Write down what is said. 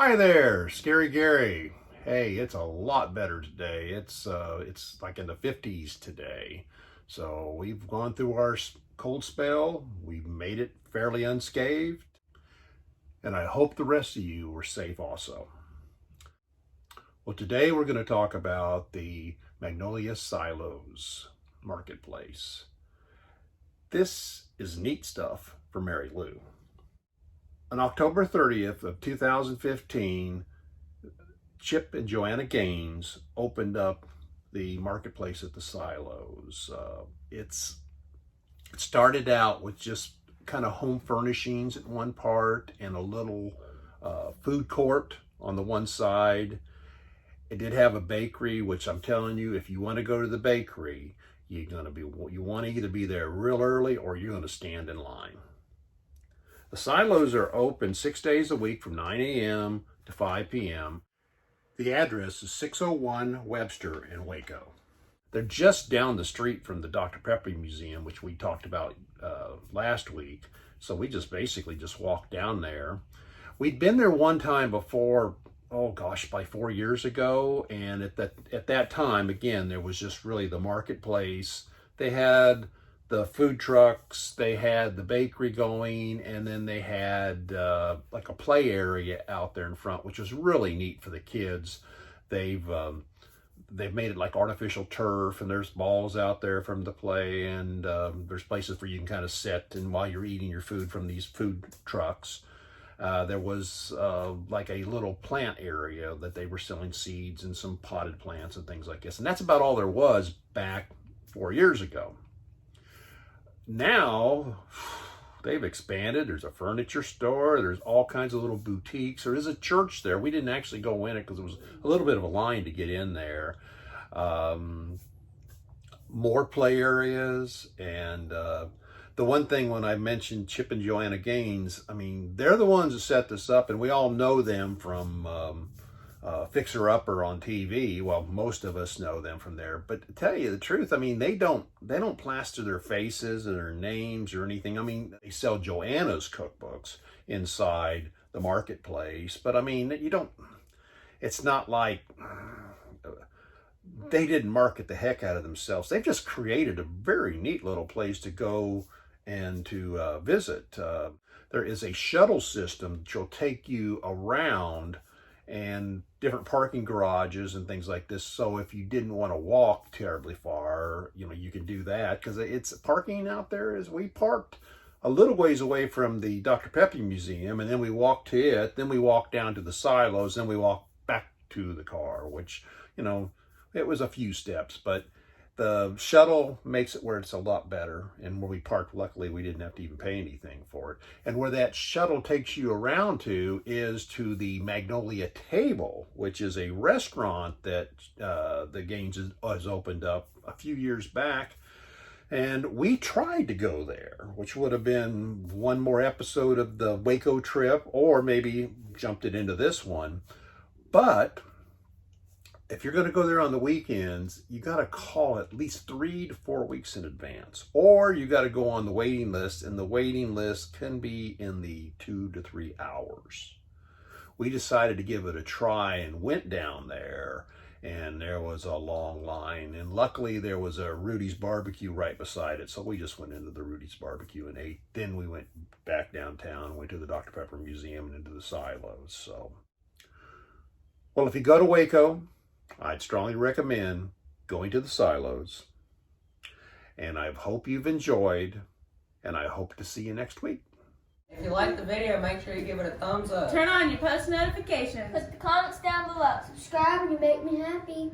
Hi there, Scary Gary. Hey, it's a lot better today. It's like in the 50s today. So we've gone through our cold spell. We've made it fairly unscathed. And I hope the rest of you were safe also. Well, today we're going to talk about the Magnolia Silos Marketplace. This is neat stuff for Mary Lou. On October 30th of 2015, Chip and Joanna Gaines opened up the marketplace at the Silos. It started out with just kind of home furnishings at one part and a little food court on the one side. It did have a bakery, which I'm telling you, if you want to go to the bakery, you want to either be there real early or you're going to stand in line. The Silos are open 6 days a week from 9 a.m. to 5 p.m. The address is 601 Webster in Waco. They're just down the street from the Dr. Pepper Museum, which we talked about last week. So we basically walked down there. We'd been there one time before, oh gosh, by 4 years ago. And at that time, again, there was just really the marketplace. They had the food trucks, they had the bakery going, and then they had like a play area out there in front, which was really neat for the kids. They've made it like artificial turf, and there's balls out there from the play, and there's places where you can kind of sit and while you're eating your food from these food trucks. There was like a little plant area that they were selling seeds and some potted plants and things like this. And that's about all there was back 4 years ago. Now they've expanded. There's a furniture store. There's all kinds of little boutiques. There is a church there. We didn't actually go in it because it was a little bit of a line to get in there. More play areas. And the one thing when I mentioned Chip and Joanna Gaines, I mean, they're the ones that set this up, and we all know them from Fixer Upper on TV. Well, most of us know them from there. But to tell you the truth, I mean, they don't plaster their faces or their names or anything. I mean, they sell Joanna's cookbooks inside the marketplace, but I mean, it's not like they didn't market the heck out of themselves. They've just created a very neat little place to go and to visit. There is a shuttle system that will take you around and different parking garages and things like this. So if you didn't want to walk terribly far, you can do that, because it's parking out there. As we parked a little ways away from the Dr. Pepper Museum, and then we walked to it, then we walked down to the Silos, then we walked back to the car, which, it was a few steps, but the shuttle makes it where it's a lot better. And where we parked, luckily, we didn't have to even pay anything for it. And where that shuttle takes you around to is to the Magnolia Table, which is a restaurant that the Gaines has opened up a few years back. And we tried to go there, which would have been one more episode of the Waco trip, or maybe jumped it into this one. But if you're going to go there on the weekends, you got to call at least 3 to 4 weeks in advance, or you got to go on the waiting list, and the waiting list can be in the 2 to 3 hours. We decided to give it a try and went down there, and there was a long line, and luckily there was a Rudy's Barbecue right beside it, so we just went into the Rudy's Barbecue and ate. Then we went back downtown, went to the Dr. Pepper Museum and into the Silos. So, well, if you go to Waco, I'd strongly recommend going to the Silos, and I hope you've enjoyed, and I hope to see you next week. If you like the video, make sure you give it a thumbs up. Turn on your post notifications. Put the comments down below. Subscribe and you make me happy.